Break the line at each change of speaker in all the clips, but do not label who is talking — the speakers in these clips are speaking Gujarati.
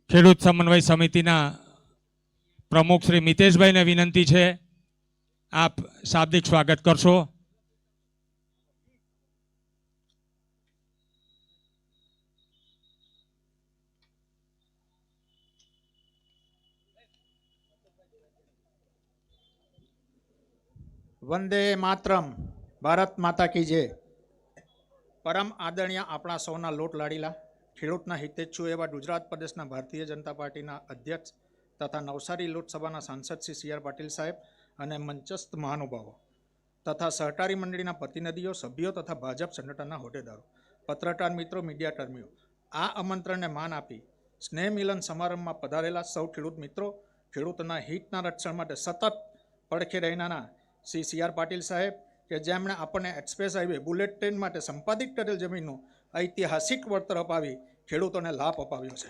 ખેડૂત સમન્વય સમિતિના પ્રમુખ શ્રી મિતેશભાઈને વિનંતી છે, આપ શાબ્દિક સ્વાગત કરશો.
વંદે માતરમ. ભારત માતા કી જય. પરમ આદરણીય આપણા સૌના લોટ લાડીલા ખેડૂતના હિતેચ્છુ એવા ગુજરાત પ્રદેશના ભારતીય જનતા પાર્ટીના અધ્યક્ષ તથા નવસારી લોકસભાના સાંસદ શ્રી સી આર પાટીલ સાહેબ અને મંચસ્થ મહાનુભાવો તથા સહકારી મંડળીના પ્રતિનિધિઓ, સભ્યો તથા ભાજપ સંગઠનના હોદ્દેદારો, પત્રકાર મિત્રો, મીડિયા કર્મીઓ, આ આમંત્રણને માન આપી સ્નેહ મિલન સમારંભમાં પધારેલા સૌ ખેડૂત મિત્રો, ખેડૂતના હિતના રક્ષણ માટે સતત પડખે રહેનારા શ્રી સી આર પાટીલ સાહેબ કે જેમણે આપણને એક્સપ્રેસ હાઈવે બુલેટ ટ્રેન માટે સંપાદિત કરેલ જમીનનું ઐતિહાસિક વળતર અપાવી ખેડૂતોને લાભ અપાવ્યો છે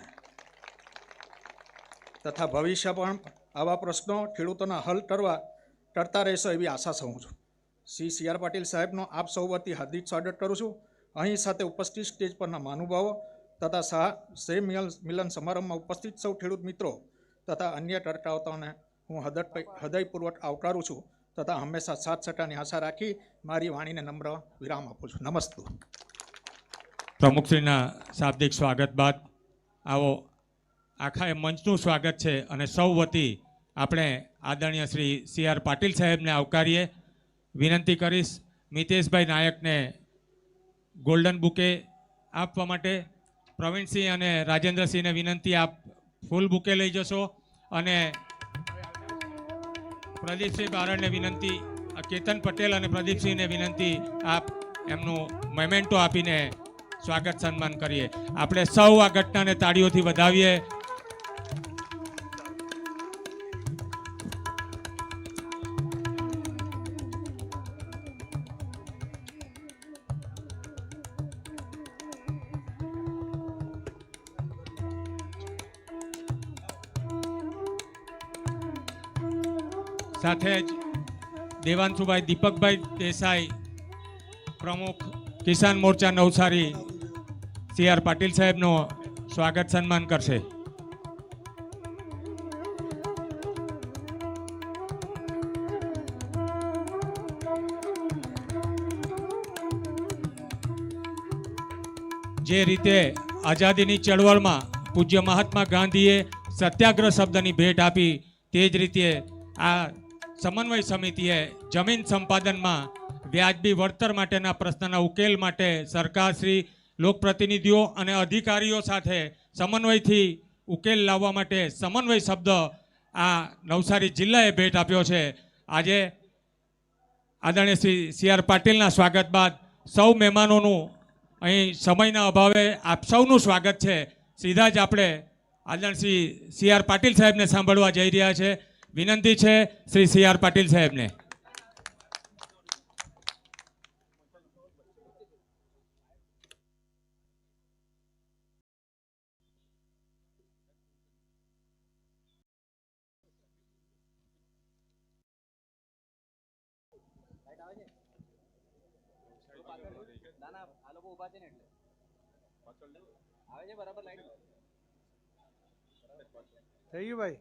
તથા ભવિષ્ય પણ આવા પ્રશ્નો ખેડૂતોના હલ કરતા રહેશો એવી આશા સહું છું. શ્રી સી આર પાટીલ સાહેબનો આપ સૌ વતી હાર્દિક સ્વાગત કરું છું. અહીં સાથે ઉપસ્થિત સ્ટેજ પરના મહાનુભાવો તથા સ્નેહ મિલન સમારંભમાં ઉપસ્થિત સૌ ખેડૂત મિત્રો તથા અન્ય કરતાઓને હું હૃદયપૂર્વક આવકારું છું તથા હંમેશા સાથ સહકારની આશા રાખી મારી વાણીને નમ્ર વિરામ આપું છું. નમસ્તે.
પ્રમુખશ્રીના શાબ્દિક સ્વાગત બાદ આવો આખા એ મંચનું સ્વાગત છે અને સૌ વતી આપણે આદરણીય શ્રી સી આર પાટીલ સાહેબને આવકારીએ. વિનંતી કરીશ મિતેશભાઈ નાયકને ગોલ્ડન બુકે આપવા માટે. પ્રવીણસિંહ અને રાજેન્દ્રસિંહને વિનંતી, આપ ફૂલ બુકે લઈ જશો. અને પ્રદીપસિંહ બારડને વિનંતી, કેતન પટેલ અને પ્રદીપસિંહને વિનંતી, આપ એમનું મેમેન્ટો આપીને સ્વાગત સન્માન કરીએ. આપણે સૌ આ ઘટનાને તાળીઓથી વધાવીએ. સાથે જ દેવાંશુભાઈ દીપકભાઈ દેસાઈ, પ્રમુખ કિસાન મોરચા નવસારી, સી આર પાટીલ સાહેબનો સ્વાગત સન્માન કરશે. જે રીતે આઝાદીની ચળવળમાં પૂજ્ય મહાત્મા ગાંધીએ સત્યાગ્રહ શબ્દની ભેટ આપી, તે જ રીતે આ સમન્વય સમિતિએ જમીન સંપાદનમાં વ્યાજબી વળતર માટેના પ્રશ્નના ઉકેલ માટે સરકારશ્રી, લોકપ્રતિનિધિઓ અને અધિકારીઓ સાથે સમન્વયથી ઉકેલ લાવવા માટે સમન્વય શબ્દ આ નવસારી જિલ્લાએ ભેટ આપ્યો છે. આજે આદરણીય શ્રી સી આર પાટીલના સ્વાગત બાદ સૌ મહેમાનોનું અહીં સમયના અભાવે આપ સૌનું સ્વાગત છે. સીધા જ આપણે આદરણીય શ્રી સી આર પાટીલ સાહેબને સાંભળવા જઈ રહ્યા છે. વિનંતી છે શ્રી સી આર પાટીલ સાહેબને.
થઈ ગયું ભાઈ.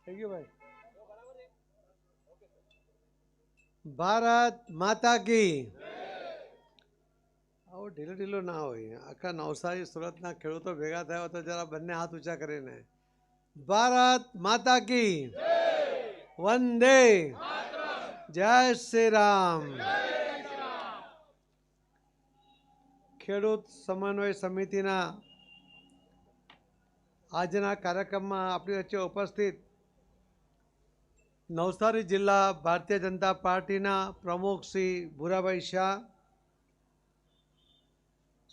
થઈ ગયું ભાઈ. ભારત માતા કી. આવો ઢીલો ઢીલો ના હોય. આખા નવસારી સુરતના ખેડૂતો ભેગા થયા તો જરા બંને હાથ ઊંચા કરીને ભારત માતા કી, વંદે, જય શ્રી રામ. ખેડૂત સમન્વય સમિતિના આજના કાર્યક્રમમાં આપણી વચ્ચે ઉપસ્થિત નવસારી જિલ્લા ભારતીય જનતા પાર્ટીના પ્રમુખ શ્રી ભૂરાભાઈ શાહ,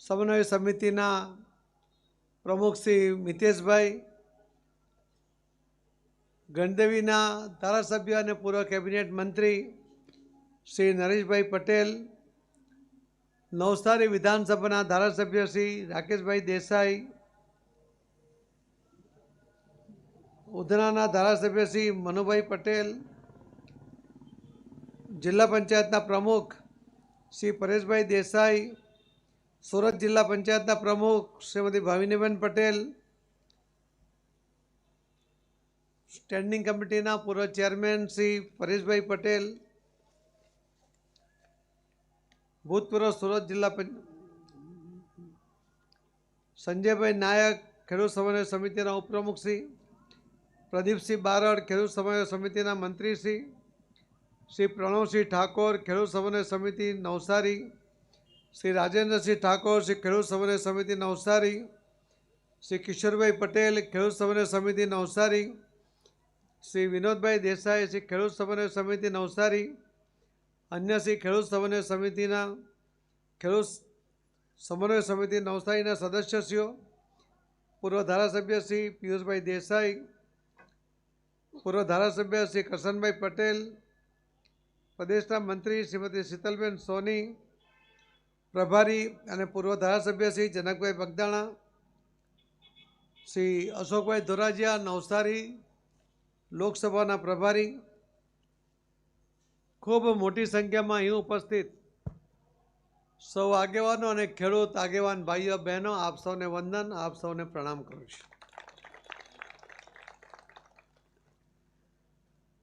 સમન્વય સમિતિના પ્રમુખ શ્રી મિતેશભાઈ, ગણદેવીના ધારાસભ્ય અને પૂર્વ કેબિનેટ મંત્રી શ્રી નરેશભાઈ પટેલ, નવસારી વિધાનસભાના ધારાસભ્ય શ્રી રાકેશભાઈ દેસાઈ, ઉધનાના ધારાસભ્ય શ્રી મનુભાઈ પટેલ, જિલ્લા પંચાયતના પ્રમુખ શ્રી પરેશભાઈ દેસાઈ, સુરત જિલ્લા પંચાયતના પ્રમુખ શ્રીમતી ભાવિનીબેન પટેલ, સ્ટેન્ડિંગ કમિટીના પૂર્વ ચેરમેન શ્રી પરેશભાઈ પટેલ, ભૂતપૂર્વ સુરત જિલ્લા સંજયભાઈ નાયક, ખેડૂત સમન્વય સમિતિના ઉપપ્રમુખ શ્રી પ્રદીપસિંહ બારડ, ખેડૂત સમન્વય સમિતિના મંત્રી શ્રી પ્રણવસિંહ ઠાકોર, ખેડૂત સમન્વય સમિતિ નવસારી, શ્રી રાજેન્દ્રસિંહ ઠાકોર, શ્રી ખેડૂત સમન્વય સમિતિ નવસારી, શ્રી કિશોરભાઈ પટેલ, ખેડૂત સમન્વય સમિતિ નવસારી, શ્રી વિનોદભાઈ દેસાઈ, શ્રી ખેડૂત સમન્વય સમિતિ નવસારી, અન્ય શ્રી ખેડૂત સમન્વય સમિતિના ખેડૂત સમન્વય સમિતિ નવસારીના સદસ્યશ્રીઓ, પૂર્વ ધારાસભ્ય શ્રી પિયુષભાઈ દેસાઈ, પૂર્વ ધારાસભ્ય શ્રી કરશનભાઈ પટેલ, પ્રદેશના મંત્રી શ્રીમતી શીતલબેન સોની, પ્રભારી અને પૂર્વ ધારાસભ્ય શ્રી જનકભાઈ બગદાણા, શ્રી અશોકભાઈ ધોરાજીયા, નવસારી લોકસભાના પ્રભારી, ખૂબ મોટી સંખ્યામાં અહીં ઉપસ્થિત સૌ આગેવાનો અને ખેડૂત આગેવાન ભાઈઓ બહેનો, આપ સૌને વંદન, આપ સૌને પ્રણામ કરું છું.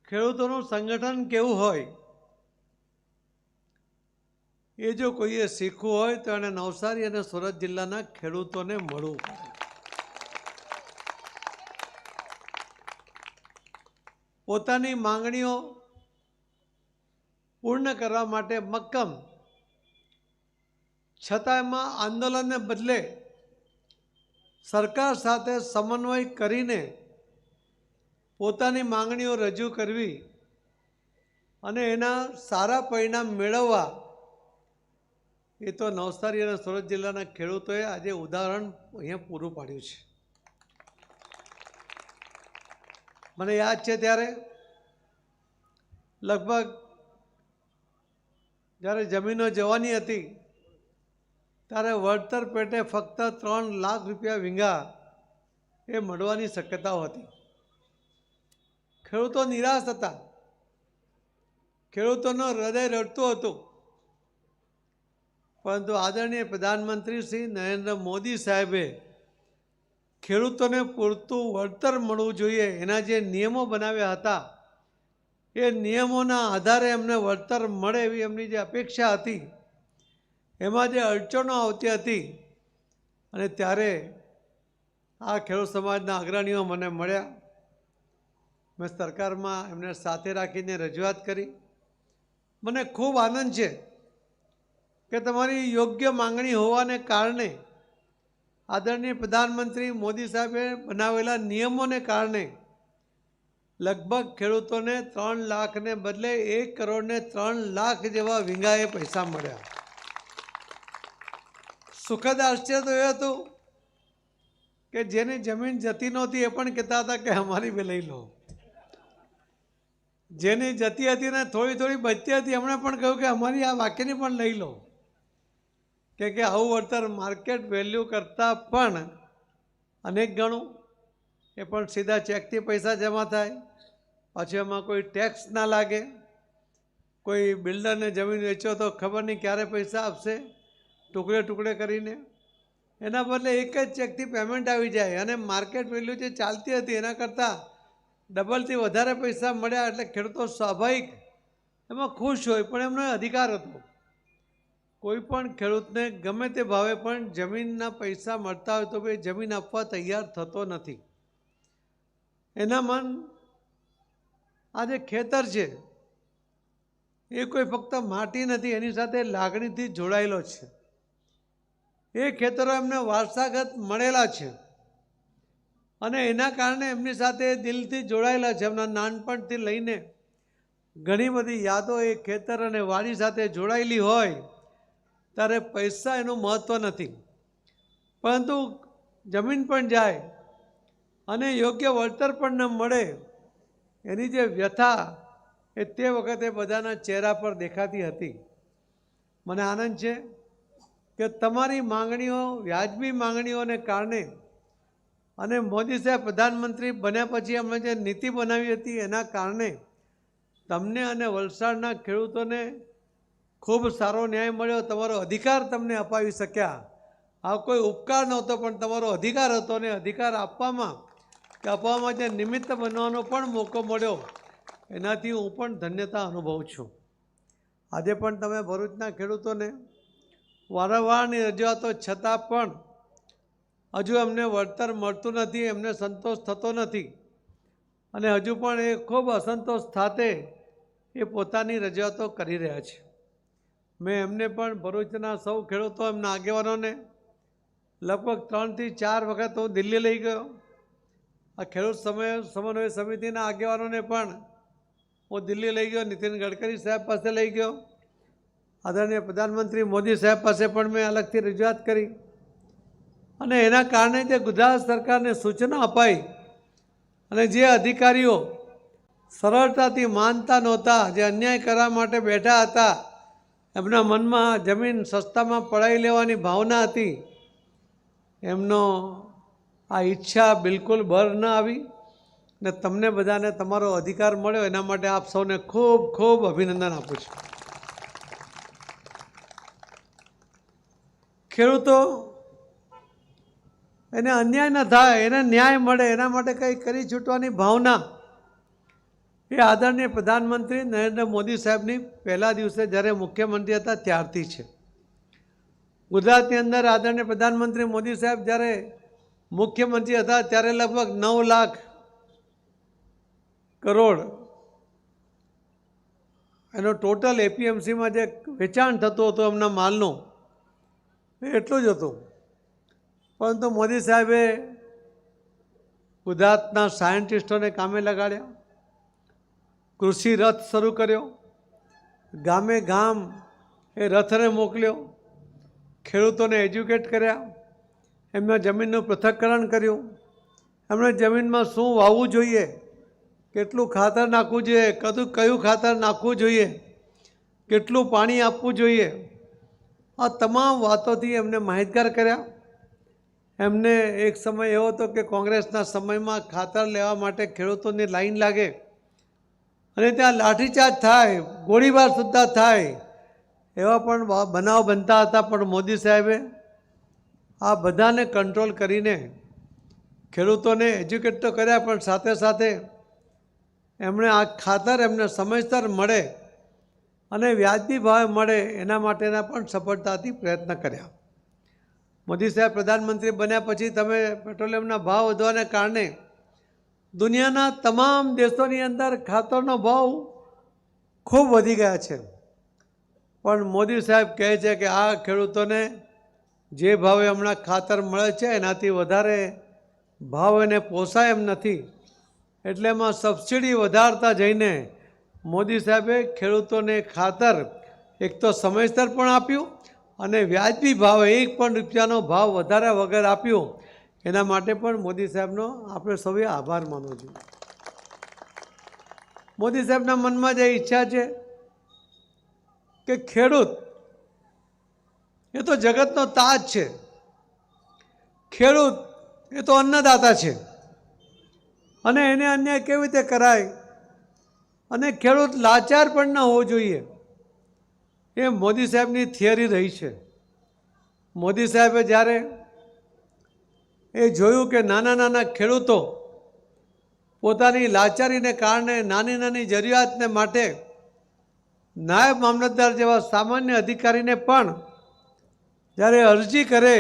ખેડૂતોનું સંગઠન કેવું હોય એ જો કોઈએ શીખવું હોય તો એને નવસારી અને સુરત જિલ્લાના ખેડૂતોને મળવું પડે. પોતાની માંગણીઓ પૂર્ણ કરવા માટે મક્કમ, છતાં એમાં આંદોલનને બદલે સરકાર સાથે સમન્વય કરીને પોતાની માંગણીઓ રજૂ કરવી અને એના સારા પરિણામ મેળવવા, એ તો નવસારી અને સુરત જિલ્લાના ખેડૂતોએ આજે ઉદાહરણ અહીંયા પૂરું પાડ્યું છે. મને યાદ છે ત્યારે લગભગ જ્યારે જમીનો જવાની હતી ત્યારે વળતર પેટે ફક્ત 3 લાખ રૂપિયા વીંઘા એ મળવાની શક્યતાઓ હતી. ખેડૂતો નિરાશ હતા, ખેડૂતોનું હૃદય રડતું હતું, પરંતુ આદરણીય પ્રધાનમંત્રી શ્રી નરેન્દ્ર મોદી સાહેબે ખેડૂતોને પૂરતું વળતર મળવું જોઈએ એના જે નિયમો બનાવ્યા હતા, એ નિયમોના આધારે એમને વળતર મળે એવી એમની જે અપેક્ષા હતી, એમાં જે અડચણો આવતી હતી, અને ત્યારે આ ખેડૂત સમાજના અગ્રણીઓ મને મળ્યા. મેં સરકારમાં એમને સાથે રાખીને રજૂઆત કરી. મને ખૂબ આનંદ છે કે તમારી યોગ્ય માંગણી હોવાને કારણે આદરણીય પ્રધાનમંત્રી મોદી સાહેબે બનાવેલા નિયમોને કારણે લગભગ ખેડૂતોને 3 લાખને બદલે 1 કરોડ ને 3 લાખ જેવા વીંઘાએ પૈસા મળ્યા. સુખદ આશ્ચર્ય તો એ હતું કે જેની જમીન જતી નહોતી એ પણ કહેતા હતા કે અમારી બે લઈ લો. જેની જતી હતી ને થોડી થોડી બચતી હતી એમણે પણ કહ્યું કે અમારી આ બાકીની પણ લઈ લો. કે આવું વળતર માર્કેટ વેલ્યુ કરતાં પણ અનેક ગણું, એ પણ સીધા ચેકથી પૈસા જમા થાય, પછી એમાં કોઈ ટેક્સ ના લાગે, કોઈ બિલ્ડરને જમીન વેચો તો ખબર નહીં ક્યારે પૈસા આપશે, ટુકડે ટુકડે કરીને. એના બદલે એક જ ચેકથી પેમેન્ટ આવી જાય અને માર્કેટ વેલ્યુ જે ચાલતી હતી એના કરતાં ડબલથી વધારે પૈસા મળ્યા, એટલે ખેડૂતો સ્વાભાવિક એમાં ખુશ હોય. પણ એમનો અધિકાર હતો. કોઈ પણ ખેડૂતને ગમે તે ભાવે પણ જમીનના પૈસા મળતા હોય તો ભાઈ જમીન આપવા તૈયાર થતો નથી. એના મન આ જે ખેતર છે એ કોઈ ફક્ત માટી નથી, એની સાથે લાગણીથી જોડાયેલો છે. એ ખેતરો એમને વારસાગત મળેલા છે અને એના કારણે એમની સાથે દિલથી જોડાયેલા છે. એમના નાનપણથી લઈને ઘણી બધી યાદો એ ખેતર અને વાડી સાથે જોડાયેલી હોય ત્યારે પૈસા એનું મહત્ત્વ નથી, પરંતુ જમીન પણ જાય અને યોગ્ય વળતર પણ ન મળે એની જે વ્યથા એ તે વખતે બધાના ચહેરા પર દેખાતી હતી. મને આનંદ છે કે તમારી માંગણીઓ, વ્યાજબી માંગણીઓને કારણે અને મોદી સાહેબ પ્રધાનમંત્રી બન્યા પછી એમણે જે નીતિ બનાવી હતી એના કારણે તમને અને વલસાડના ખેડૂતોને ખૂબ સારો ન્યાય મળ્યો, તમારો અધિકાર તમને અપાવી શક્યા. આ કોઈ ઉપકાર નહોતો પણ તમારો અધિકાર હતો, ને અધિકાર આપવામાં કે અપાવવામાં જે નિમિત્ત બનવાનો પણ મોકો મળ્યો, એનાથી હું પણ ધન્યતા અનુભવું છું. આજે પણ તમે ભરૂચના ખેડૂતોને વારંવારની રજૂઆતો છતાં પણ હજુ એમને વળતર મળતું નથી, એમને સંતોષ થતો નથી, અને હજુ પણ એ ખૂબ અસંતોષ સાથે એ પોતાની રજૂઆતો કરી રહ્યા છે. મેં એમને પણ ભરૂચના સૌ ખેડૂતો, એમના આગેવાનોને લગભગ 3 થી 4 વખત હું દિલ્હી લઈ ગયો. આ ખેડૂત સમન્વય સમિતિના આગેવાનોને પણ હું દિલ્હી લઈ ગયો, નીતિન ગડકરી સાહેબ પાસે લઈ ગયો, આદરણીય પ્રધાનમંત્રી મોદી સાહેબ પાસે પણ મેં અલગથી રજૂઆત કરી. અને એના કારણે જે ગુજરાત સરકારને સૂચના અપાઈ અને જે અધિકારીઓ સરળતાથી માનતા નહોતા, જે અન્યાય કરવા માટે બેઠા હતા, એમના મનમાં જમીન સસ્તામાં પડાવી લેવાની ભાવના હતી, એમનો આ ઈચ્છા બિલકુલ બર ન આવી ને તમને બધાને તમારો અધિકાર મળ્યો, એના માટે આપ સૌને ખૂબ ખૂબ અભિનંદન આપું છું. ખેડૂતો એને અન્યાય ન થાય, એને ન્યાય મળે, એના માટે કંઈ કરી છૂટવાની ભાવના એ આદરણીય પ્રધાનમંત્રી નરેન્દ્ર મોદી સાહેબની પહેલા દિવસે જ્યારે મુખ્યમંત્રી હતા ત્યારથી છે. ગુજરાતની અંદર આદરણીય પ્રધાનમંત્રી મોદી સાહેબ જ્યારે મુખ્યમંત્રી હતા ત્યારે લગભગ 9 લાખ કરોડ એનો ટોટલ એપીએમસીમાં જે વેચાણ થતું હતું એમના માલનું, એટલું જ હતું. પરંતુ મોદી સાહેબે ગુજરાતના સાયન્ટિસ્ટોને કામે લગાડ્યા, કૃષિ રથ શરૂ કર્યો, ગામે ગામ એ રથને મોકલ્યો, ખેડૂતોને એજ્યુકેટ કર્યા, એમના જમીનનું પૃથ્થકરણ કર્યું, એમણે જમીનમાં શું વાવવું જોઈએ, કેટલું ખાતર નાખવું જોઈએ, કયું ખાતર નાખવું જોઈએ, કેટલું પાણી આપવું જોઈએ, આ તમામ વાતોથી એમને માહિતગાર કર્યા. એમને એક સમય એવો હતો કે કોંગ્રેસના સમયમાં ખાતર લેવા માટે ખેડૂતોની લાઈન લાગે અને ત્યાં લાઠીચાર્જ થાય, ગોળીબાર સુદ્ધા થાય, એવા પણ બનાવ બનતા હતા. પણ મોદી સાહેબે આ બધાને કંટ્રોલ કરીને ખેડૂતોને એજ્યુકેટ તો કર્યા, પણ સાથે સાથે એમણે આ ખાતર એમને સમયસર મળે અને વ્યાજબી ભાવે મળે એના માટેના પણ સફળતાથી પ્રયત્ન કર્યા. મોદી સાહેબ પ્રધાનમંત્રી બન્યા પછી તમે પેટ્રોલિયમના ભાવ વધવાને કારણે દુનિયાના તમામ દેશોની અંદર ખાતરનો ભાવ ખૂબ વધી ગયા છે. પણ મોદી સાહેબ કહે છે કે આ ખેડૂતોને જે ભાવે હમણાં ખાતર મળે છે એનાથી વધારે ભાવ એને પોસાય એમ નથી, એટલે એમાં સબસિડી વધારતા જઈને મોદી સાહેબે ખેડૂતોને ખાતર એક તો સમયસર પણ આપ્યું અને વ્યાજબી ભાવે 1 પણ રૂપિયાનો ભાવ વધાર્યા વગર આપ્યું. એના માટે પણ મોદી સાહેબનો આપણે સૌએ આભાર માનવો જોઈએ. મોદી સાહેબના મનમાં જે ઈચ્છા છે કે ખેડૂત એ તો જગતનો તાજ છે, ખેડૂત એ તો અન્નદાતા છે, અને એને અન્યાય કેવી રીતે કરાય અને ખેડૂત લાચાર પણ ન હોવો જોઈએ, એ મોદી સાહેબની થિયરી રહી છે. મોદી સાહેબે જ્યારે એ જોયું કે નાના નાના ખેડૂતો પોતાની લાચારીને કારણે નાની નાની જરૂરિયાતને માટે નાયબ મામલતદાર જેવા સામાન્ય અધિકારીને પણ જ્યારે અરજી કરે,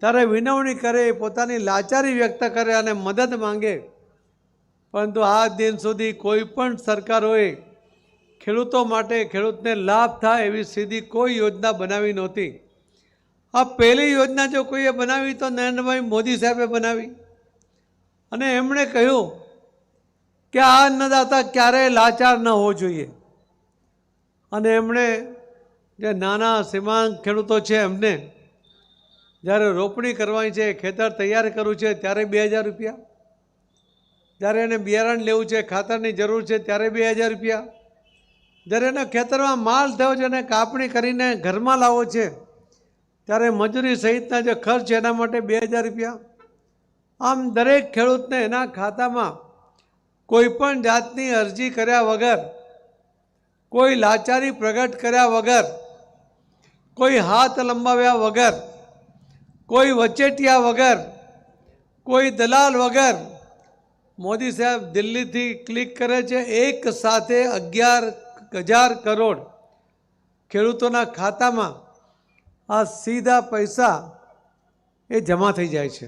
ત્યારે વિનવણી કરે, પોતાની લાચારી વ્યક્ત કરે અને મદદ માંગે, પરંતુ આ દિન સુધી કોઈ પણ સરકારોએ ખેડૂતો માટે, ખેડૂતને લાભ થાય એવી સીધી કોઈ યોજના બનાવી નહોતી. આ પહેલી યોજના જો કોઈએ બનાવી તો નરેન્દ્રભાઈ મોદી સાહેબે બનાવી, અને એમણે કહ્યું કે આ અન્નદાતા ક્યારેય લાચાર ન હોવો જોઈએ. અને એમણે જે નાના સીમાંત ખેડૂતો છે એમને જ્યારે રોપણી કરવાની છે, ખેતર તૈયાર કરવું છે ત્યારે 2000 રૂપિયા, જ્યારે એને બિયારણ લેવું છે, ખાતરની જરૂર છે ત્યારે 2000 રૂપિયા, જ્યારે એના ખેતરમાં માલ થયો છે અને કાપણી કરીને ઘરમાં લાવો છે ત્યારે મજૂરી સહિતના જે ખર્ચ છે એના માટે 2000 રૂપિયા, આમ દરેક ખેડૂતને એના ખાતામાં કોઈ પણ જાતની અરજી કર્યા વગર, કોઈ લાચારી પ્રગટ કર્યા વગર, કોઈ હાથ લંબાવ્યા વગર, કોઈ વચેટિયા વગર, કોઈ દલાલ વગર મોદી સાહેબ દિલ્હીથી ક્લિક કરે છે, એક સાથે 11,000 કરોડ ખેડૂતોના ખાતામાં આ સીધા પૈસા એ જમા થઈ જાય છે.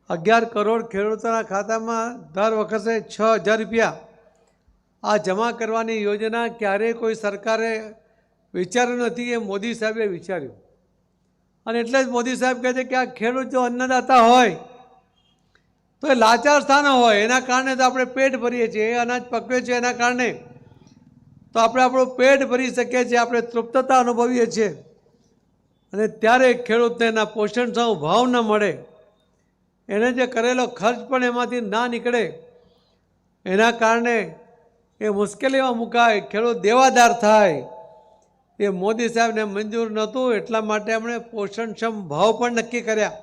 11 કરોડ ખેડૂતોના ખાતામાં દર વખતે 6,000 રૂપિયા આ જમા કરવાની યોજના ક્યારેય કોઈ સરકારે વિચાર્યું નથી. એ મોદી સાહેબે વિચાર્યું, અને એટલે જ મોદી સાહેબ કહે છે કે આ ખેડૂત જો અન્નદાતા હોય તો એ લાચાર સ્થાન હોય, એના કારણે તો આપણે પેટ ભરીએ છીએ, એ અનાજ પકવે છે એના કારણે તો આપણે આપણું પેટ ભરી શકીએ છીએ, આપણે તૃપ્તતા અનુભવીએ છીએ. અને ત્યારે ખેડૂતને એના પોષણક્ષમ ભાવ ન મળે, એને જે કરેલો ખર્ચ પણ એમાંથી ના નીકળે, એના કારણે એ મુશ્કેલીમાં મુકાય, ખેડૂત દેવાદાર થાય. એ મોદી સાહેબને મંજૂર નહોતું. એટલા માટે એમણે પોષણક્ષમ ભાવ પણ નક્કી કર્યા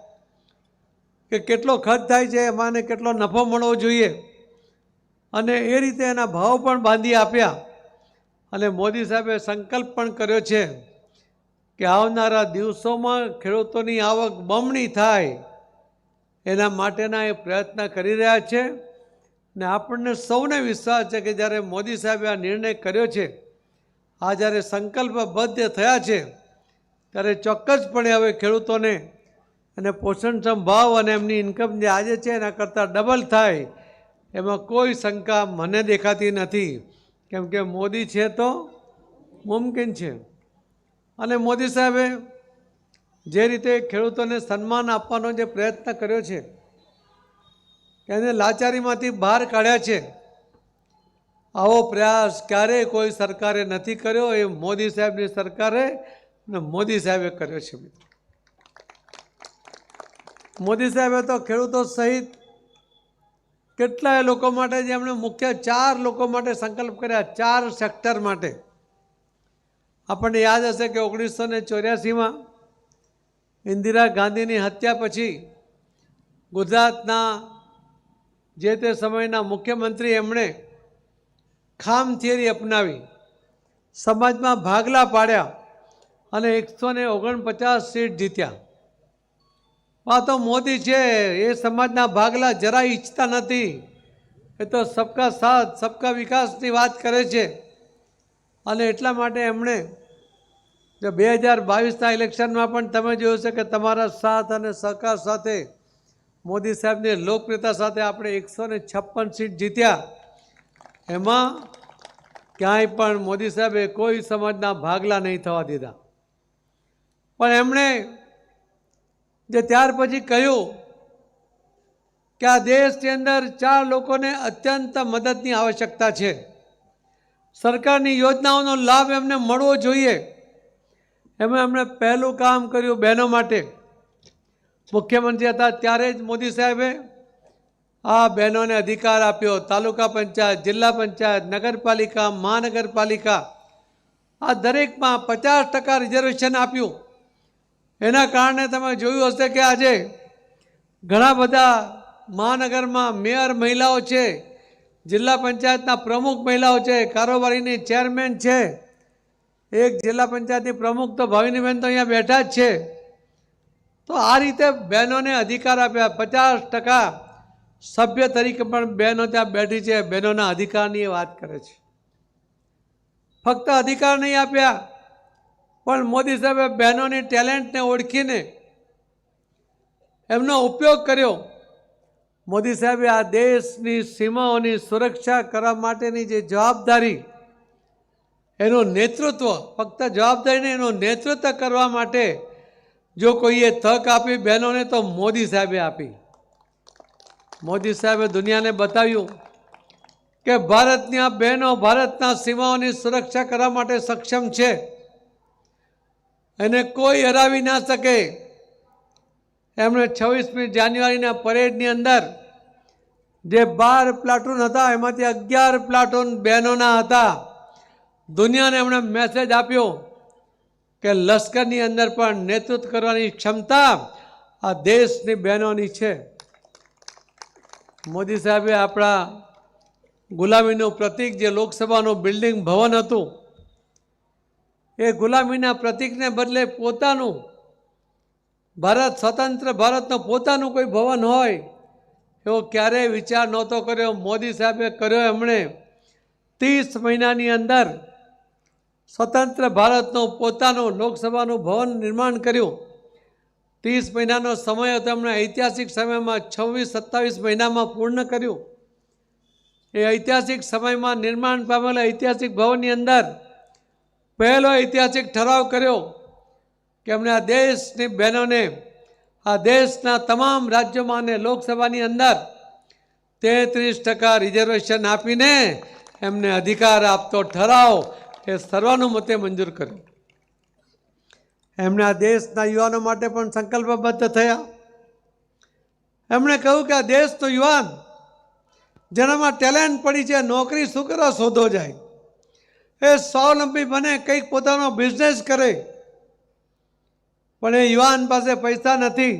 કે કેટલો ખર્ચ થાય છે એમાંને કેટલો નફો મળવો જોઈએ, અને એ રીતે એના ભાવ પણ બાંધી આપ્યા. અને મોદી સાહેબે સંકલ્પ પણ કર્યો છે કે આવનારા દિવસોમાં ખેડૂતોની આવક બમણી થાય, એના માટેના એ પ્રયત્ન કરી રહ્યા છે. ને આપણને સૌને વિશ્વાસ છે કે જ્યારે મોદી સાહેબે આ નિર્ણય કર્યો છે, આ જ્યારે સંકલ્પબદ્ધ થયા છે, ત્યારે ચોક્કસપણે હવે ખેડૂતોને અને પોષણક્ષમ ભાવ અને એમની ઇન્કમ જે આજે છે એના કરતાં ડબલ થાય, એમાં કોઈ શંકા મને દેખાતી નથી. કેમ કે મોદી છે તો મુમકિન છે. અને મોદી સાહેબે જે રીતે ખેડૂતોને સન્માન આપવાનો જે પ્રયત્ન કર્યો છે, એને લાચારીમાંથી બહાર કાઢ્યા છે, આવો પ્રયાસ ક્યારેય કોઈ સરકારે નથી કર્યો. એ મોદી સાહેબની સરકારે અને મોદી સાહેબે કર્યો છે. મોદી સાહેબે તો ખેડૂતો સહિત કેટલાય લોકો માટે, જેમણે મુખ્ય 4 લોકો માટે સંકલ્પ કર્યા, 4 સેક્ટર માટે. આપણને યાદ હશે કે 1984માં ઇન્દિરા ગાંધીની હત્યા પછી ગુજરાતના જે તે સમયના મુખ્યમંત્રી એમણે ખામ થિયરી અપનાવી, સમાજમાં ભાગલા પાડ્યા અને 149 સીટ જીત્યા. આ તો મોદી છે, એ સમાજના ભાગલા જરા ઈચ્છતા નથી. એ તો સબકા સાથ સબકા વિકાસની વાત કરે છે. અને એટલા માટે એમણે જો 2022ના ઇલેક્શનમાં પણ તમે જોયું છે કે તમારા સાથ અને સહકાર સાથે મોદી સાહેબની લોકપ્રિયતા સાથે આપણે 156 સીટ જીત્યા. એમાં ક્યાંય પણ મોદી સાહેબે કોઈ સમાજના ભાગલા નહીં થવા દીધા. પણ એમણે જે ત્યાર પછી કહ્યું કે આ દેશની અંદર 4 લોકોને અત્યંત મદદની આવશ્યકતા છે, સરકારની યોજનાઓનો લાભ એમને મળવો જોઈએ. એમાં એમણે પહેલું કામ કર્યું બહેનો માટે. મુખ્યમંત્રી હતા ત્યારે જ મોદી સાહેબે આ બહેનોને અધિકાર આપ્યો. તાલુકા પંચાયત, જિલ્લા પંચાયત, નગરપાલિકા, મહાનગરપાલિકા, આ દરેકમાં 50% રિઝર્વેશન આપ્યું. એના કારણે તમે જોયું હશે કે આજે ઘણા બધા મહાનગરમાં મેયર મહિલાઓ છે, જિલ્લા પંચાયતના પ્રમુખ મહિલાઓ છે, કારોબારીની ચેરમેન છે. એક જિલ્લા પંચાયતની પ્રમુખ તો ભાવિનીબેન તો અહીંયા બેઠા જ છે. તો આ રીતે બહેનોને અધિકાર આપ્યા. 50% સભ્ય તરીકે પણ બહેનો ત્યાં બેઠી છે. બહેનોના અધિકારની એ વાત કરે છે. ફક્ત અધિકાર નહીં આપ્યા, પણ મોદી સાહેબે બહેનોની ટેલેન્ટને ઓળખીને એમનો ઉપયોગ કર્યો. મોદી સાહેબે આ દેશની સીમાઓની સુરક્ષા કરવા માટેની જે જવાબદારી, એનું નેતૃત્વ, ફક્ત જવાબદારી નહીં, એનું નેતૃત્વ કરવા માટે જો કોઈએ તક આપી બહેનોને તો મોદી સાહેબે આપી. મોદી સાહેબે દુનિયાને બતાવ્યું કે ભારતની આ બહેનો ભારતના સીમાઓની સુરક્ષા કરવા માટે સક્ષમ છે, એને કોઈ હરાવી ના શકે. એમણે 26મી જાન્યુઆરીના પરેડની અંદર જે 12 પ્લાટૂન હતા એમાંથી 11 પ્લાટૂન બહેનોના હતા. દુનિયાને એમણે મેસેજ આપ્યો કે લશ્કરની અંદર પણ નેતૃત્વ કરવાની ક્ષમતા આ દેશની બહેનોની છે. મોદી સાહેબે આપણા ગુલામીનું પ્રતીક જે લોકસભાનું બિલ્ડિંગ ભવન હતું એ ગુલામીના પ્રતીકને બદલે પોતાનું ભારત સ્વતંત્ર ભારતનું પોતાનું કોઈ ભવન હોય એવો ક્યારેય વિચાર નહોતો કર્યો. મોદી સાહેબે કર્યો. એમણે 30 મહિનાની અંદર સ્વતંત્ર ભારતનું પોતાનું લોકસભાનું ભવન નિર્માણ કર્યું. 30 મહિનાનો સમય હતો. એમણે ઐતિહાસિક સમયમાં 26-27 મહિનામાં પૂર્ણ કર્યું. એ ઐતિહાસિક સમયમાં નિર્માણ પામેલા ઐતિહાસિક ભવનની અંદર પહેલો ઐતિહાસિક ઠરાવ કર્યો કે એમણે આ દેશની બહેનોને આ દેશના તમામ રાજ્યોમાં અને લોકસભાની અંદર 33% રિઝર્વેશન આપીને એમને અધિકાર આપતો ઠરાવ એ સર્વાનુમતે મંજૂર કર્યો. એમણે આ દેશના યુવાનો માટે પણ સંકલ્પબદ્ધ થયા. એમણે કહ્યું કે આ દેશનો યુવાન જેનામાં ટેલેન્ટ પડી છે, નોકરી શું કરવા શોધો જાય, એ સ્વાવલંબી બને, કંઈક પોતાનો બિઝનેસ કરે. પણ એ યુવાન પાસે પૈસા નથી,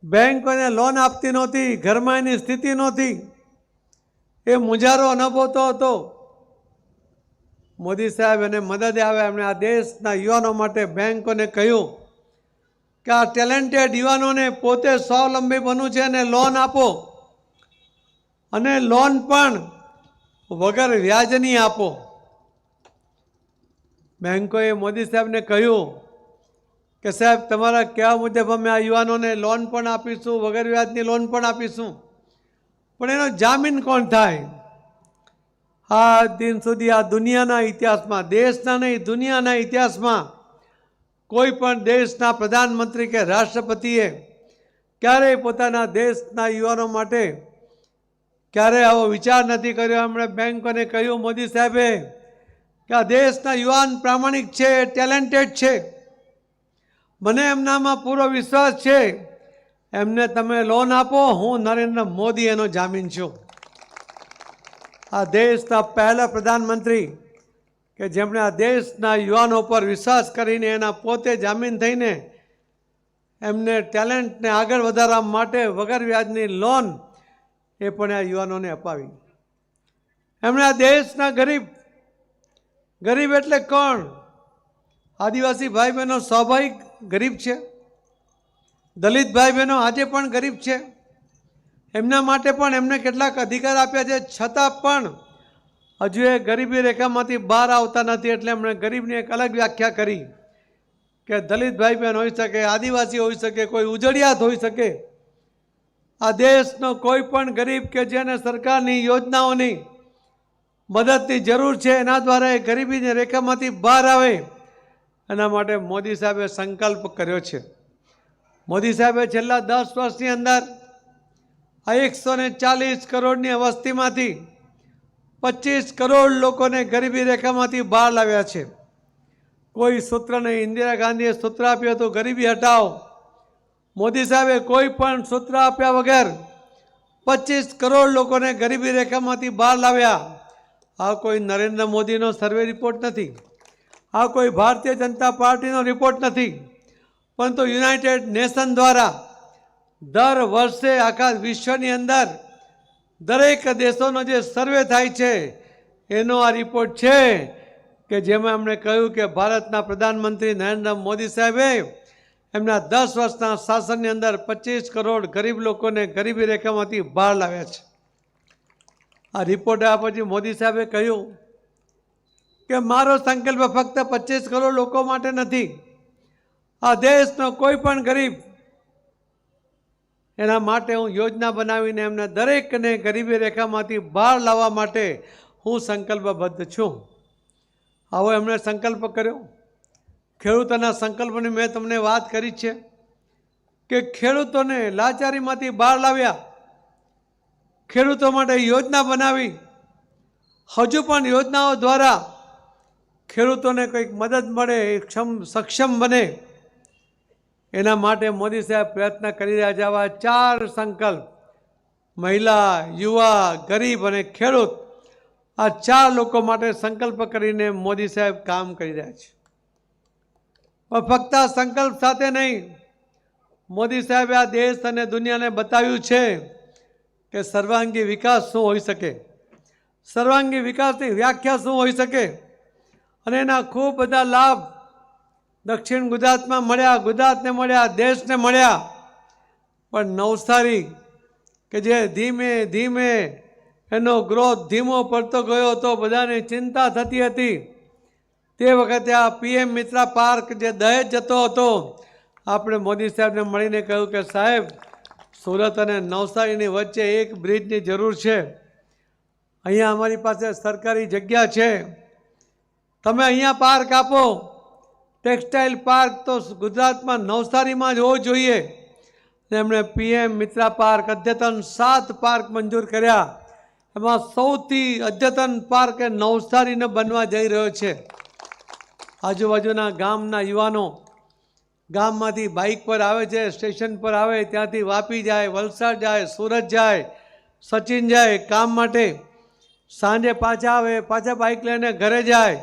બેંક એને લોન આપતી નહોતી, ઘરમાં એની સ્થિતિ નહોતી, એ મુંજારો અનુભવતો હતો. મોદી સાહેબ એને મદદે આવ્યા. એમણે આ દેશના યુવાનો માટે બેંકોને કહ્યું કે આ ટેલેન્ટેડ યુવાનોને પોતે સ્વાવલંબી બનવું છે અને લોન આપો, અને લોન પણ વગર વ્યાજની આપો. બેંકોએ મોદી સાહેબને કહ્યું કે સાહેબ તમારા કહેવા મુજબ અમે આ યુવાનોને લોન પણ આપીશું, વગર વ્યાજની લોન પણ આપીશું, પણ એનો જામીન કોણ થાય? આ દિન સુધી આ દુનિયાના ઇતિહાસમાં, દેશના નહીં દુનિયાના ઇતિહાસમાં કોઈ પણ દેશના પ્રધાનમંત્રી કે રાષ્ટ્રપતિએ ક્યારેય પોતાના દેશના યુવાનો માટે ક્યારેય આવો વિચાર નથી કર્યો. એમણે બેંકોને કહ્યું મોદી સાહેબે કે આ દેશના યુવાન પ્રામાણિક છે, ટેલેન્ટેડ છે, મને એમનામાં પૂરો વિશ્વાસ છે, એમને તમે લોન આપો, હું નરેન્દ્ર મોદી એનો જામીન છું. આ દેશના પહેલા પ્રધાનમંત્રી કે જેમણે આ દેશના યુવાનો પર વિશ્વાસ કરીને એના પોતે જામીન થઈને એમને ટેલેન્ટને આગળ વધારવા માટે વગર વ્યાજની લોન એ પણ આ યુવાનોને અપાવી. એમણે આ દેશના ગરીબ એટલે કોણ? આદિવાસી ભાઈ બહેનો સ્વાભાવિક ગરીબ છે, દલિત ભાઈ બહેનો આજે પણ ગરીબ છે. એમના માટે પણ એમને કેટલાક અધિકાર આપ્યા છે, છતાં પણ હજુ એ ગરીબી રેખામાંથી બહાર આવતા નથી. એટલે એમણે ગરીબની એક અલગ વ્યાખ્યા કરી કે દલિત ભાઈ બહેન હોઈ શકે, આદિવાસી હોઈ શકે, કોઈ ઉજળિયાત હોઈ શકે. આ દેશનો કોઈ પણ ગરીબ કે જેને સરકારની યોજનાઓની મદદની જરૂર છે, એના દ્વારા એ ગરીબીની રેખામાંથી બહાર આવે, એના માટે મોદી સાહેબે સંકલ્પ કર્યો છે. મોદી સાહેબે છેલ્લા 10 વર્ષની અંદર આ 140 કરોડની વસ્તીમાંથી 25 કરોડ લોકોને ગરીબી રેખામાંથી બહાર લાવ્યા છે. કોઈ સૂત્ર નહીં. ઇન્દિરા ગાંધીએ સૂત્ર આપ્યું હતું ગરીબી હટાવો. મોદી સાહેબે કોઈ પણ સૂત્ર આપ્યા વગર 25 કરોડ લોકોને ગરીબી રેખામાંથી બહાર લાવ્યા. આ કોઈ નરેન્દ્ર મોદીનો સર્વે રિપોર્ટ નથી, આ કોઈ ભારતીય જનતા પાર્ટીનો રિપોર્ટ નથી, પરંતુ યુનાઇટેડ નેશન દ્વારા દર વર્ષે આખા વિશ્વની અંદર દરેક દેશોનો જે સર્વે થાય છે એનો આ રિપોર્ટ છે કે જેમાં એમણે કહ્યું કે ભારતના પ્રધાનમંત્રી નરેન્દ્ર મોદી સાહેબે એમના 10 વર્ષના શાસનની અંદર 25 કરોડ ગરીબ લોકોને ગરીબી રેખામાંથી બહાર લાવ્યા છે. આ રિપોર્ટ આવ્યા પછી મોદી સાહેબે કહ્યું કે મારો સંકલ્પ ફક્ત 25 કરોડ લોકો માટે નથી, આ દેશનો કોઈ પણ ગરીબ, એના માટે હું યોજના બનાવીને એમને દરેકને ગરીબી રેખામાંથી બહાર લાવવા માટે હું સંકલ્પબદ્ધ છું. આવો એમણે સંકલ્પ કર્યો. ખેડૂતોના સંકલ્પની મેં તમને વાત કરી છે કે ખેડૂતોને લાચારીમાંથી બહાર લાવ્યા, ખેડૂતો માટે યોજના બનાવી. હજુ પણ યોજનાઓ દ્વારા ખેડૂતોને કંઈક મદદ મળે, સક્ષમ બને, એના માટે મોદી સાહેબ પ્રયત્ન કરી રહ્યા છે. આવા 4 સંકલ્પ, મહિલા, યુવા, ગરીબ અને ખેડૂત, આ 4 લોકો માટે સંકલ્પ કરીને મોદી સાહેબ કામ કરી રહ્યા છે. પણ ફક્ત આ સંકલ્પ સાથે નહીં, મોદી સાહેબે આ દેશ અને દુનિયાને બતાવ્યું છે કે સર્વાંગી વિકાસ શું હોઈ શકે, સર્વાંગી વિકાસની વ્યાખ્યા શું હોઈ શકે, અને એના ખૂબ બધા લાભ દક્ષિણ ગુજરાતમાં મળ્યા, ગુજરાતને મળ્યા, દેશને મળ્યા. પણ નવસારી કે જે ધીમે ધીમે એનો ગ્રોથ ધીમો પડતો ગયો હતો, બધાને ચિંતા થતી હતી, તે વખતે આ PM મિત્રા પાર્ક જે દહેજ જતો હતો, આપણે મોદી સાહેબને મળીને કહ્યું કે સાહેબ, સુરત અને નવસારીની વચ્ચે એક બ્રિજની જરૂર છે. અહીંયા અમારી પાસે સરકારી જગ્યા છે, તમે અહીંયા પાર્ક આપો. ટેક્સટાઇલ પાર્ક તો ગુજરાતમાં નવસારીમાં જ હોવો જોઈએ. એમણે PM મિત્રા પાર્ક અદ્યતન 7 પાર્ક મંજૂર કર્યા. એમાં સૌથી અદ્યતન પાર્ક એ નવસારીને બનવા જઈ રહ્યો છે. આજુબાજુના ગામના યુવાનો ગામમાંથી બાઇક પર આવે છે, સ્ટેશન પર આવે, ત્યાંથી વાપી જાય, વલસાડ જાય, સુરત જાય, સચિન જાય કામ માટે, સાંજે પાછા આવે, પાછા બાઇક લઈને ઘરે જાય.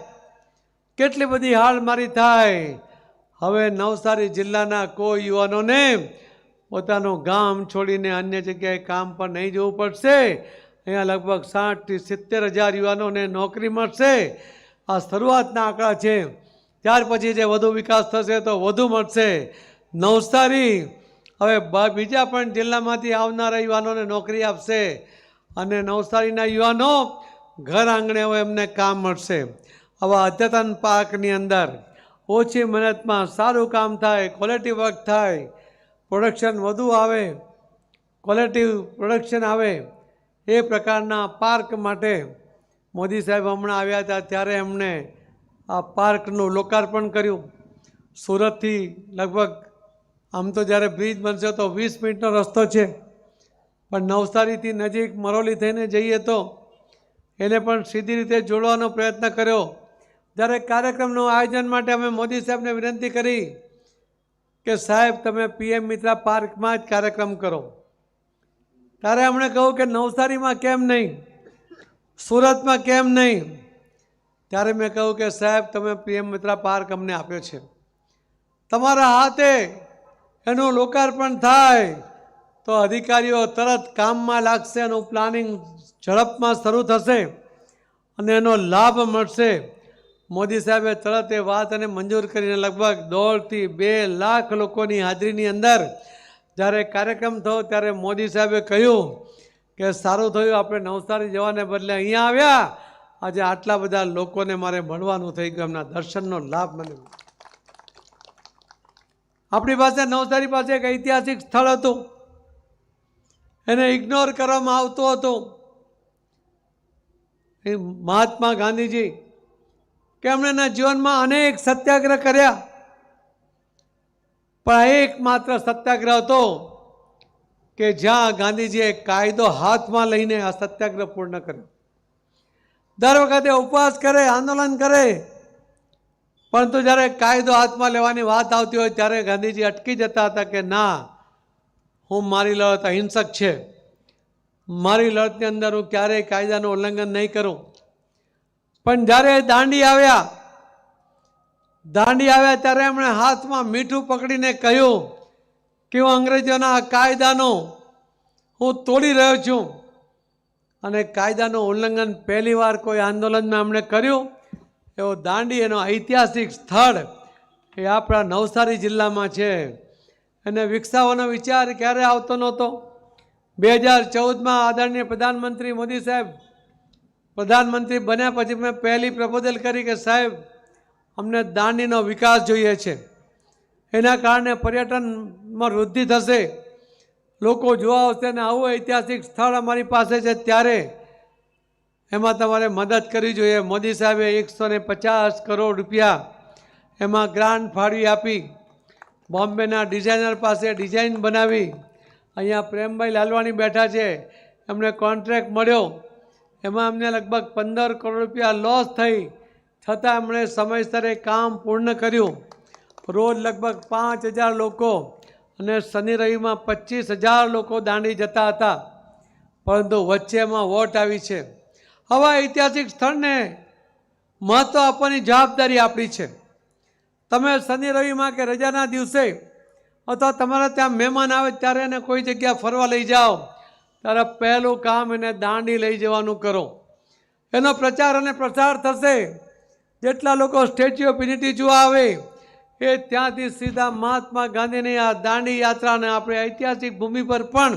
કેટલી બધી હાડમારી થાય. હવે નવસારી જિલ્લાના કોઈ યુવાનોને પોતાનું ગામ છોડીને અન્ય જગ્યાએ કામ પર નહીં જવું પડશે. અહીંયા લગભગ 60 થી 70 હજાર યુવાનોને નોકરી મળશે. આ શરૂઆતના આંકડા છે. ત્યાર પછી જે વધુ વિકાસ થશે તો વધુ મળશે. નવસારી હવે બીજા પણ જિલ્લામાંથી આવનારા યુવાનોને નોકરી આપશે, અને નવસારીના યુવાનો ઘર આંગણે હવે એમને કામ મળશે. આવા અદ્યતન પાર્કની અંદર ઓછી મહેનતમાં સારું કામ થાય, ક્વોલિટી વર્ક થાય, પ્રોડક્શન વધુ આવે, ક્વોલિટી પ્રોડક્શન આવે, એ પ્રકારના પાર્ક માટે મોદી સાહેબ હમણાં આવ્યા હતા ત્યારે એમણે આ પાર્કનું લોકાર્પણ કર્યું. સુરતથી લગભગ આમ તો જ્યારે બ્રિજ બનશે તો 20 મિનિટનો રસ્તો છે, પણ નવસારીથી નજીક મરોલી થઈને જઈએ તો એને પણ સીધી રીતે જોડવાનો પ્રયત્ન કર્યો. જ્યારે કાર્યક્રમનું આયોજન માટે અમે મોદી સાહેબને વિનંતી કરી કે સાહેબ તમે PM મિત્રા પાર્કમાં જ કાર્યક્રમ કરો, ત્યારે એમણે કહ્યું કે નવસારીમાં કેમ નહીં, સુરતમાં કેમ નહીં. ત્યારે મેં કહ્યું કે સાહેબ તમે PM મિત્રા પાર્ક અમને આપ્યો છે, તમારા હાથે એનું લોકાર્પણ થાય તો અધિકારીઓ તરત કામમાં લાગશે, એનું પ્લાનિંગ ઝડપમાં શરૂ થશે અને એનો લાભ મળશે. મોદી સાહેબે તરત એ વાત અને મંજૂર કરીને લગભગ 1.5 થી 2 લાખ લોકોની હાજરીની અંદર જ્યારે કાર્યક્રમ થયો ત્યારે મોદી સાહેબે કહ્યું કે સારું થયું આપણે નવસારી જવાને બદલે અહીંયા આવ્યા, આજે આટલા બધા લોકોને મારે મળવાનું થઈ ગયું, એમના દર્શનનો લાભ મને. આપણી પાસે નવસારી પાસે એક ઐતિહાસિક સ્થળ હતું, એને ઇગ્નોર કરવામાં આવતું હતું. એ મહાત્મા ગાંધીજી કે એમણે એના જીવનમાં અનેક સત્યાગ્રહ કર્યા, પણ એકમાત્ર સત્યાગ્રહ હતો કે જ્યાં ગાંધીજીએ કાયદો હાથમાં લઈને આ સત્યાગ્રહ પૂર્ણ કર્યો. દર વખતે ઉપવાસ કરે, આંદોલન કરે, પરંતુ જ્યારે કાયદો હાથમાં લેવાની વાત આવતી હોય ત્યારે ગાંધીજી અટકી જતા હતા કે ના, હું મારી લડત અહિંસક છે, મારી લડતની અંદર હું ક્યારેય કાયદાનું ઉલ્લંઘન નહીં કરું. પણ જ્યારે દાંડી આવ્યા ત્યારે એમણે હાથમાં મીઠું પકડીને કહ્યું કે હું અંગ્રેજોના કાયદાનો હું તોડી રહ્યો છું, અને કાયદાનું ઉલ્લંઘન પહેલી વાર કોઈ આંદોલનમાં એમણે કર્યું. એવો દાંડી એનો ઐતિહાસિક સ્થળ એ આપણા નવસારી જિલ્લામાં છે. એને વિકસાવવાનો વિચાર ક્યારે આવતો નહોતો. 2014માં આદરણીય પ્રધાનમંત્રી મોદી સાહેબ પ્રધાનમંત્રી બન્યા પછી મેં પહેલી પ્રપોઝલ કરી કે સાહેબ અમને દાંડીનો વિકાસ જોઈએ છે, એના કારણે પર્યટનમાં વૃદ્ધિ થશે, લોકો જોવા આવશે, અને આવું ઐતિહાસિક સ્થળ અમારી પાસે છે, ત્યારે એમાં તમારે મદદ કરવી જોઈએ. મોદી સાહેબે 150 કરોડ રૂપિયા એમાં ગ્રાન્ટ ફાળવી આપી. બોમ્બેના ડિઝાઇનર પાસે ડિઝાઇન બનાવી. અહીંયા પ્રેમભાઈ લાલવાણી બેઠા છે, એમને કોન્ટ્રાક્ટ મળ્યો, એમાં અમને લગભગ 15 કરોડ રૂપિયા લોસ થઈ, છતાં એમણે સમયસરે કામ પૂર્ણ કર્યું. રોજ લગભગ 5000 લોકો અને શનિ રવિમાં 25000 લોકો દાંડી જતા હતા, પરંતુ વચ્ચે એમાં વોટ આવી છે. આવા ઐતિહાસિક સ્થળને મહત્ત્વ આપવાની જવાબદારી આપણી છે. તમે શનિ રવિમાં કે રજાના દિવસે અથવા તમારા ત્યાં મહેમાન આવે ત્યારે એને કોઈ જગ્યા ફરવા લઈ જાઓ, ત્યારે પહેલું કામ એને દાંડી લઈ જવાનું કરો. એનો પ્રચાર અને પ્રસાર થશે. જેટલા લોકો સ્ટેચ્યુ ઓફ યુનિટી જોવા આવે એ ત્યાંથી સીધા મહાત્મા ગાંધીની આ દાંડી યાત્રાને આપણે ઐતિહાસિક ભૂમિ પર પણ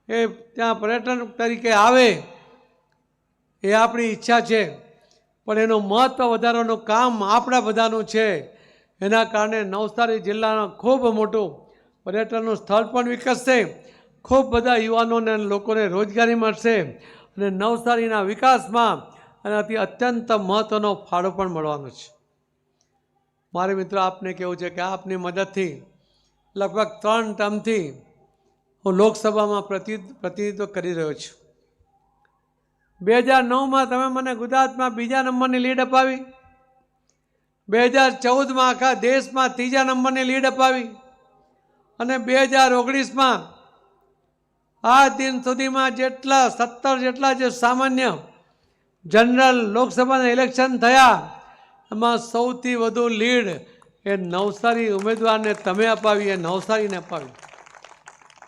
એ ત્યાં પર્યટન તરીકે આવે એ આપણી ઈચ્છા છે. પણ એનું મહત્ત્વ વધારવાનું કામ આપણા બધાનું છે. એના કારણે નવસારી જિલ્લાનું ખૂબ મોટું પર્યટનનું સ્થળ પણ વિકસશે. ખૂબ બધા યુવાનોને અને લોકોને રોજગારી મળશે અને નવસારીના વિકાસમાં એનાથી અત્યંત મહત્ત્વનો ફાળો પણ મળવાનો છે. મારે મિત્રો આપને કહેવું છે કે આપની મદદથી લગભગ 3 ટર્મથી હું લોકસભામાં પ્રતિનિધિત્વ કરી રહ્યો છું. 2009માં તમે મને ગુજરાતમાં 2જા નંબરની લીડ અપાવી, 2014માં આખા દેશમાં 3જા નંબરની લીડ અપાવી અને 2019માં આ દિન સુધીમાં જેટલા 17 જેટલા જે સામાન્ય જનરલ લોકસભાના ઇલેક્શન થયા એમાં સૌથી વધુ લીડ એ નવસારી ઉમેદવારને તમે અપાવી, એ નવસારીને અપાવી.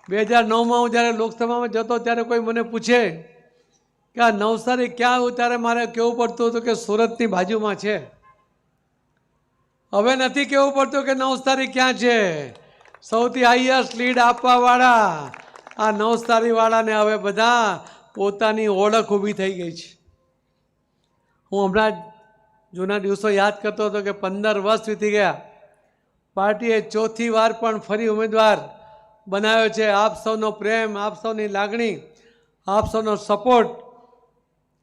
2009માં હું જ્યારે લોકસભામાં જતો ત્યારે કોઈ મને પૂછે કે આ નવસારી ક્યાં આવ્યું, ત્યારે મારે કહેવું પડતું હતું કે સુરતની બાજુમાં છે. હવે નથી કહેવું પડતું કે નવસારી ક્યાં છે. સૌથી હાઈએસ્ટ લીડ આપવાવાળા આ નવસારીવાળાને હવે બધા પોતાની ઓળખ ઊભી થઈ ગઈ છે. હું હમણાં જૂના દિવસો યાદ કરતો હતો કે 15 વર્ષ વીતી ગયા. પાર્ટીએ 4થી વાર પણ ફરી ઉમેદવાર બનાવ્યો છે. આપ સૌનો પ્રેમ, આપ સૌની લાગણી, આપ સૌનો સપોર્ટ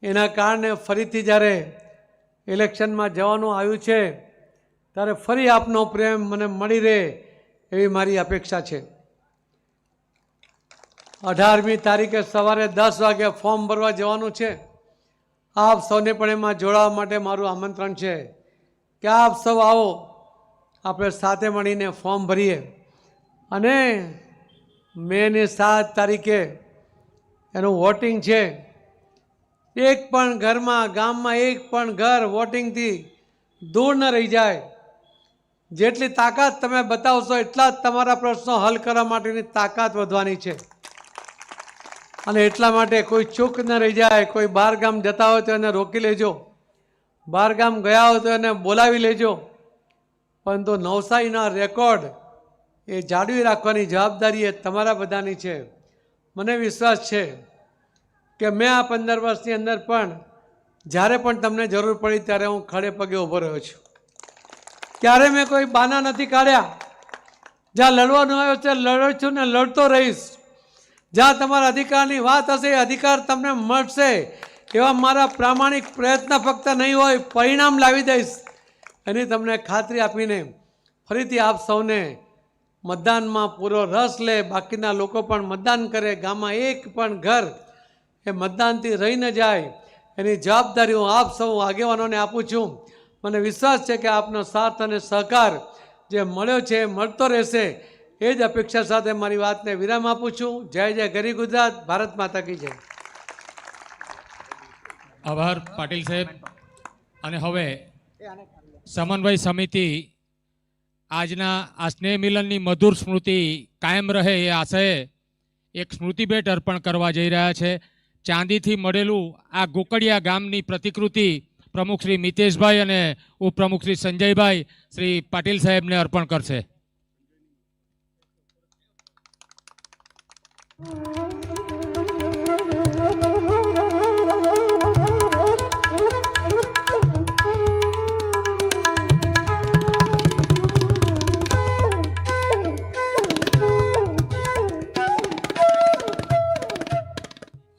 એના કારણે ફરીથી જ્યારે ઇલેક્શનમાં જવાનું આવ્યું છે ત્યારે ફરી આપનો પ્રેમ મને મળી રહે એવી મારી અપેક્ષા છે. 18મી તારીખે સવારે 10 વાગે ફોર્મ ભરવા જવાનું છે. આપ સૌને પણ એમાં જોડાવા માટે મારું આમંત્રણ છે કે આપ સૌ આવો, આપણે સાથે મળીને ફોર્મ ભરીએ અને મેની 7 તારીખે એનું વોટિંગ છે. એક પણ ઘરમાં, ગામમાં એક પણ ઘર વોટિંગથી દૂર ન રહી જાય. જેટલી તાકાત તમે બતાવશો એટલા જ તમારા પ્રશ્નો હલ કરવા માટેની તાકાત વધવાની છે. અને એટલા માટે કોઈ ચૂક ન રહી જાય. કોઈ બહાર ગામ જતા હોય તો એને રોકી લેજો, બહાર ગામ ગયા હોય તો એને બોલાવી લેજો. પરંતુ નવસારીના રેકોર્ડ એ જાળવી રાખવાની જવાબદારી એ તમારા બધાની છે. મને વિશ્વાસ છે કે મેં આ 15 વર્ષની અંદર પણ જ્યારે પણ તમને જરૂર પડી ત્યારે હું ખડે પગે ઊભો રહ્યો છું. ક્યારે મેં કોઈ બહાના નથી કાઢ્યા. જ્યાં લડવાનું આવ્યો છે લડું છું ને લડતો રહીશ. જ્યાં તમારા અધિકારની વાત હશે એ અધિકાર તમને મળશે એવા મારા પ્રામાણિક પ્રયત્ન ફક્ત નહીં હોય, પરિણામ લાવી દઈશ એની તમને ખાતરી આપીને ફરીથી આપ સૌને મતદાનમાં પૂરો રસ લે, બાકીના લોકો પણ મતદાન કરે, ગામમાં એક પણ ઘર એ મતદાનથી રહી ન જાય એની જવાબદારી હું આપ સૌ આગેવાનોને આપું છું. મને વિશ્વાસ છે કે આપનો સાથ અને સહકાર જે મળ્યો છે એ મળતો રહેશે. એ જ અપેક્ષા સાથે મારી વાતને વિરામ આપું છું. જય જય ગરી ગુજરાત, ભારત માતા કી જય.
આભાર પાટીલ સાહેબ. અને હવે સમન્વય સમિતિ આજના આ સ્નેહ મિલનની મધુર સ્મૃતિ કાયમ રહે એ આશયે એક સ્મૃતિ ભેટ અર્પણ કરવા જઈ રહ્યા છે. ચાંદીથી મળેલું આ ગોકળિયા ગામની પ્રતિકૃતિ પ્રમુખ શ્રી મિતેશભાઈ અને ઉપપ્રમુખ શ્રી સંજયભાઈ શ્રી પાટીલ સાહેબને અર્પણ કરશે.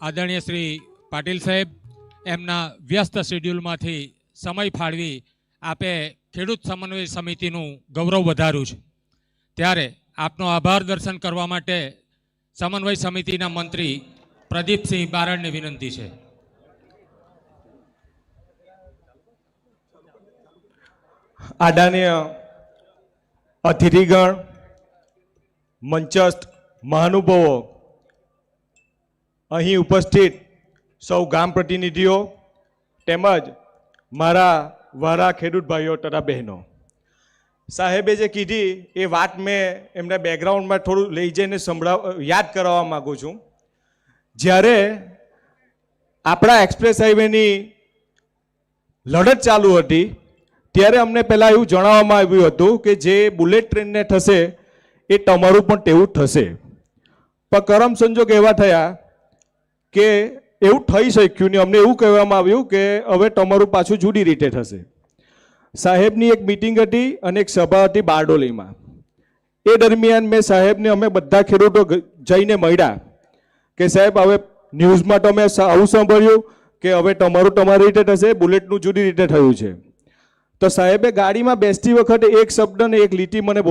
આદરણીય શ્રી પાટીલ સાહેબ એમના વ્યસ્ત શેડ્યુલમાંથી સમય ફાળવી આપે ખેડૂત સમન્વય સમિતિનું ગૌરવ વધાર્યું છે. ત્યારે આપનો આભાર દર્શન કરવા માટે સમન્વય સમિતિના મંત્રી પ્રદીપસિંહ બારડને વિનંતી છે.
આદરણીય અતિથિગણ, મંચસ્થ મહાનુભાવો, અહીં ઉપસ્થિત સૌ ગામ પ્રતિનિધિઓ તેમજ મારા વારા ખેડૂત ભાઈઓ તથા બહેનો, સાહેબે જે કીધી એ વાત મેં એમના બેકગ્રાઉન્ડમાં થોડું લઈ જઈને યાદ કરાવવા માગું છું. જ્યારે આપણા એક્સપ્રેસ હાઈવેની લડત ચાલુ હતી ત્યારે અમને પહેલાં એવું જણાવવામાં આવ્યું હતું કે જે બુલેટ ટ્રેનને થશે એ તમારું પણ તેવું જ થશે, પણ કરમ સંજોગ એવા થયા કે એવું થઈ શક્યું નહીં. અમને એવું કહેવામાં આવ્યું કે હવે તમારું પાછું જુદી રીતે થશે. સાહેબની એક મિટિંગ હતી અને એક સભા હતી બારડોલીમાં. એ દરમિયાન મેં સાહેબને અમે બધા ખેડૂતો જઈને મળ્યા કે સાહેબ હવે ન્યૂઝમાં તો અમે આવું સાંભળ્યું કે હવે તમારું તમારી રીતે થશે, બુલેટનું જુદી રીતે થયું છે. તો સાહેબે ગાડીમાં બેસતી વખતે એક શબ્દ ને એક લીટી મને